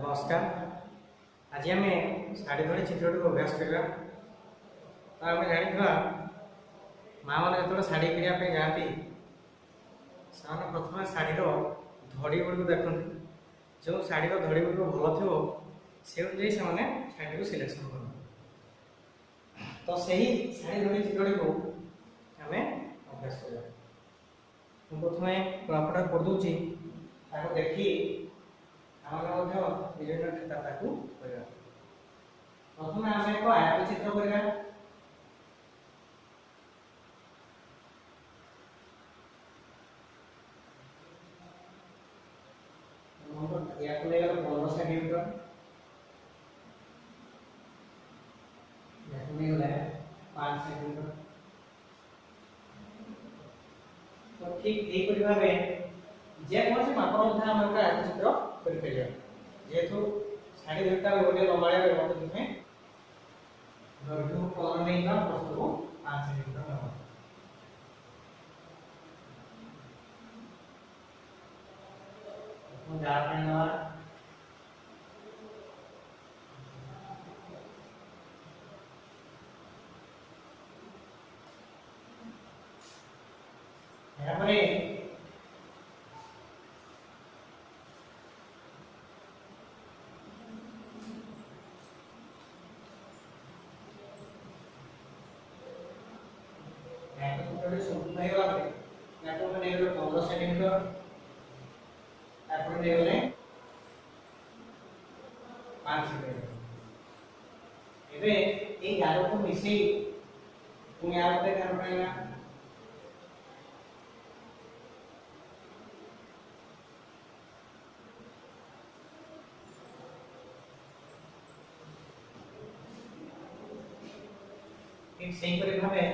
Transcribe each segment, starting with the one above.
नमस्कार। आज आम शाढ़ी धड़ी चित्र को अभ्यास करवा। तो आम जाना माँ मैंने जो शाढ़ी किनापी जाती से प्रथम शाढ़ीर धड़ी गुड़ देखते जो शाढ़ीर धड़ी गुड़ भल थो से अनुजाई से शाढ़ी को सिलेक्शन कर तो सही शाढ़ी धड़ी चित्र को आम अभ्यास करवा। प्रथम कलापटा कर दूची देखी विभिन्न ठेका प्रथम आम एक आयत चित्र करवा। या 15 सेंटीमीटर या 5 सेंटीमीटर। तो ठीक यही भाव जेकोसी मापर आम आयत चित्र कर जेहेतु शाढ़ी धरता गोटे लंबाड़ा तुम्हें दर्घ्य कलर नहीं प्रस्तुत को 5 सेंटीमीटर हम संपूर्ण 15 सेंटीमीटर गले 5 सेंटीमीटर एबे गार को मिसई पुणी आ गोटे गार पाइबा ठीक सही करे भाबे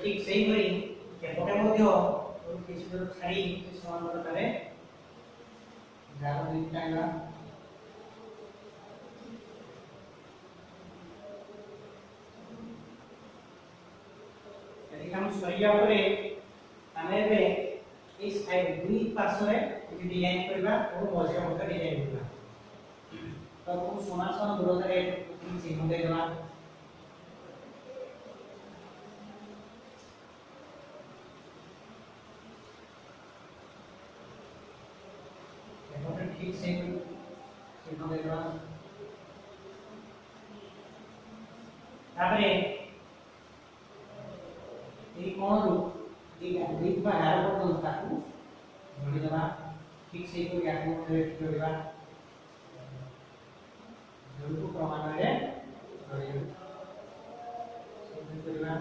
ठीक सही करी एपटे किसी दूर छाड़ी समांतर करे गार दिखाइबा यदि हम सरिया परे आमे बे इस साइड दुई पार्श्व रे डिजाइन करबा और मझे मते डिजाइन करबा तो हम समासन दूरता रे चिन्ह दे देबा ठीक से चिन्ह देबा तापरे ए कोन रु दिख बा हार पर्यंत ताकू जोड़ी देबा ठीक से को याकू जोड़ीबा जोड़ू प्रमाण रे जोड़ी करबा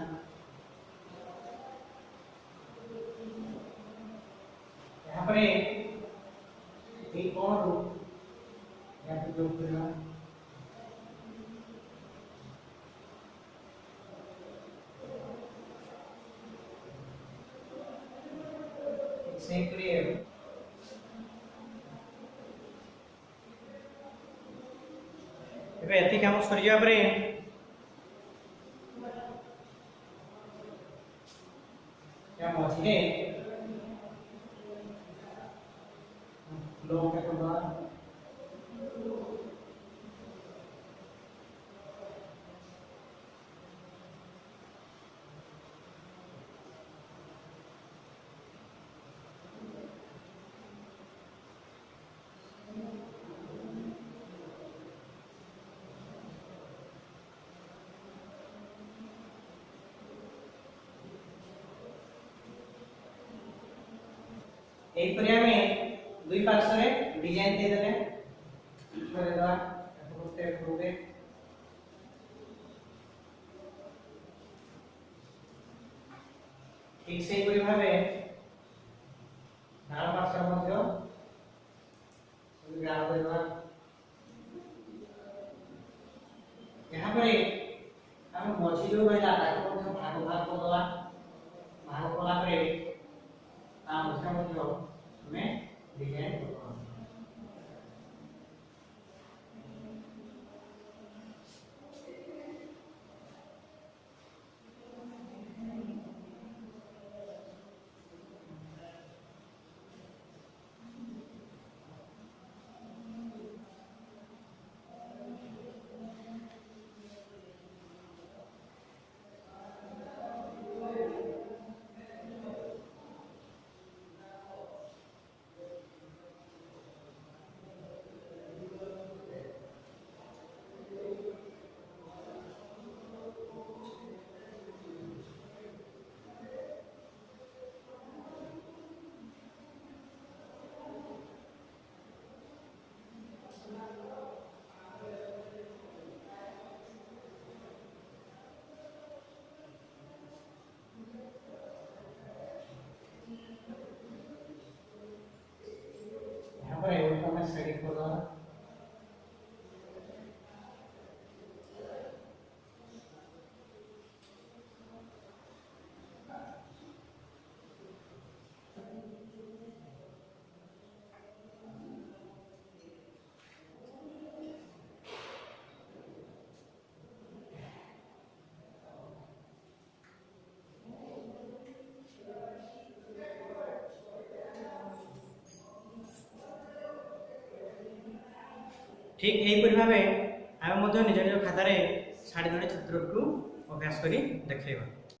यहां पर एक कौन रो या फिर जो करना से क्लियर एबे एति काम सरिया परे या मझिरे लोग के द्वारा एक परिया में दुई पार्श्व रे डिजाइन दे देले करे दवा प्रत्येक रूपे ठीक से परि भाबे डान पार्श्व मध्य गार देबा यहाँ पर आम मझी जो रहा भाग भाग करदे भाग कलापर डिजाइन करदे यहाँ पर सेटिंग कर दो ठीक यहीपरि भाव आम निज निज खातार शाढ़ी धड़ी चित्र को अभ्यास कर देखा।